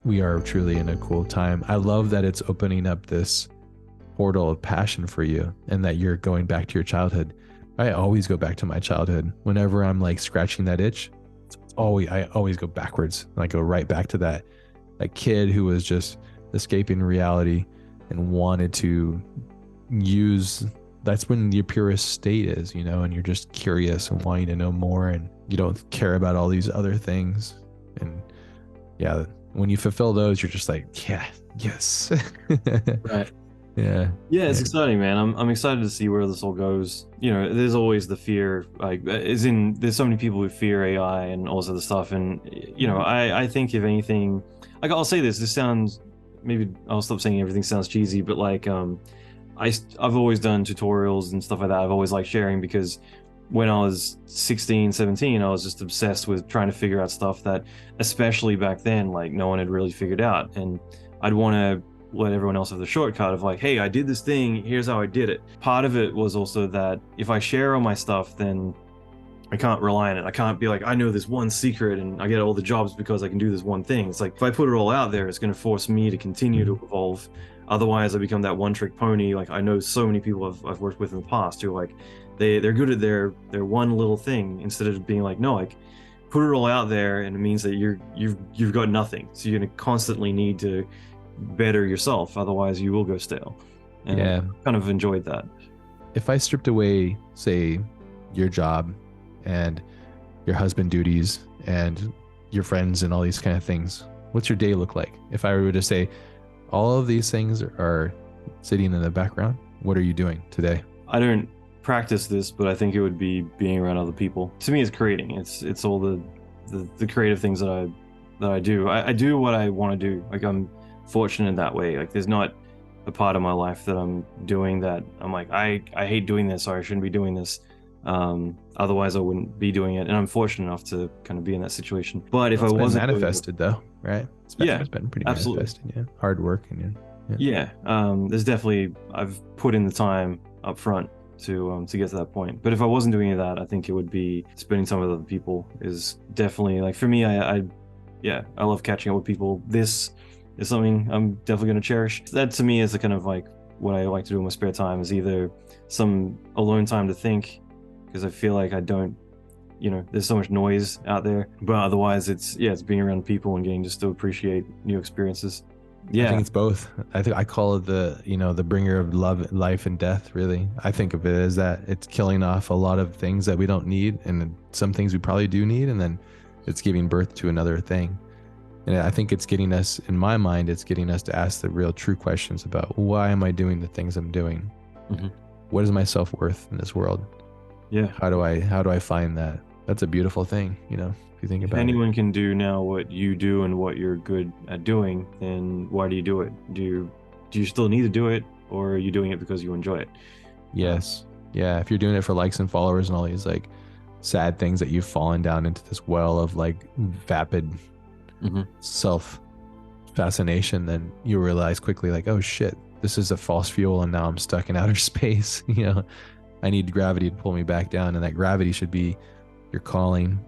we are truly in a cool time. I love that it's opening up this portal of passion for you and that you're going back to your childhood. I always go back to my childhood whenever I'm like scratching that itch. I always go backwards. I go right back to that kid who was just escaping reality and wanted to use. That's when your purest state is, and you're just curious and wanting to know more, and you don't care about all these other things. And yeah, when you fulfill those, you're just like, yeah, yes. Right. Yeah. It's exciting, man. I'm excited to see where this all goes. There's always the fear, there's so many people who fear AI and all this other stuff. And, I think if anything, I'll say this sounds, maybe I'll stop saying everything sounds cheesy, but I've always done tutorials and stuff like that. I've always liked sharing because when I was 16, 17, I was just obsessed with trying to figure out stuff that, especially back then, no one had really figured out. And I'd want to let everyone else have the shortcut of hey, I did this thing, here's how I did it. Part of it was also that if I share all my stuff, then I can't rely on it. I can't be I know this one secret and I get all the jobs because I can do this one thing. It's if I put it all out there, it's going to force me to continue to evolve. Otherwise, I become that one-trick pony. I know so many people I've worked with in the past who they're good at their one little thing, instead of being no, put it all out there, and it means that you've got nothing. So you're going to constantly need to better yourself, otherwise you will go stale. And yeah, I kind of enjoyed that. If I stripped away, say, your job and your husband duties and your friends and all these kind of things, what's your day look like? If I were to say all of these things are sitting in the background, what are you doing today? I don't practice this, but I think it would be being around other people. To me, it's creating. It's all the creative things that I do. I do what I want to do. I'm fortunate that way. There's not a part of my life that I'm doing that I'm I hate doing this, or I shouldn't be doing this. Otherwise I wouldn't be doing it, and I'm fortunate enough to kind of be in that situation. But if I wasn't manifested though, right? It's been pretty absolutely manifested. Yeah, hard work and there's definitely, I've put in the time up front to get to that point. But if I wasn't doing that, I think it would be spending time with other people. Is definitely for me. I love catching up with people. This is something I'm definitely going to cherish. That to me is the kind of what I like to do in my spare time, is either some alone time to think, because I feel I don't, there's so much noise out there, but otherwise it's being around people and getting just to appreciate new experiences. I think it's both. I think I call it the bringer of love, life and death, really. I think of it as that it's killing off a lot of things that we don't need, and some things we probably do need, and then it's giving birth to another thing. And I think it's getting us, in my mind, it's getting us to ask the real true questions about, why am I doing the things I'm doing? Mm-hmm. What is my self-worth in this world? Yeah. How do I find that? That's a beautiful thing, if you think about it. If anyone can do now what you do and what you're good at doing, then why do you do it? Do you still need to do it, or are you doing it because you enjoy it? Yes. Yeah. If you're doing it for likes and followers and all these sad things that you've fallen down into this well of vapid self fascination, then you realize quickly oh shit, this is a false fuel, and now I'm stuck in outer space. I need gravity to pull me back down, and that gravity should be your calling,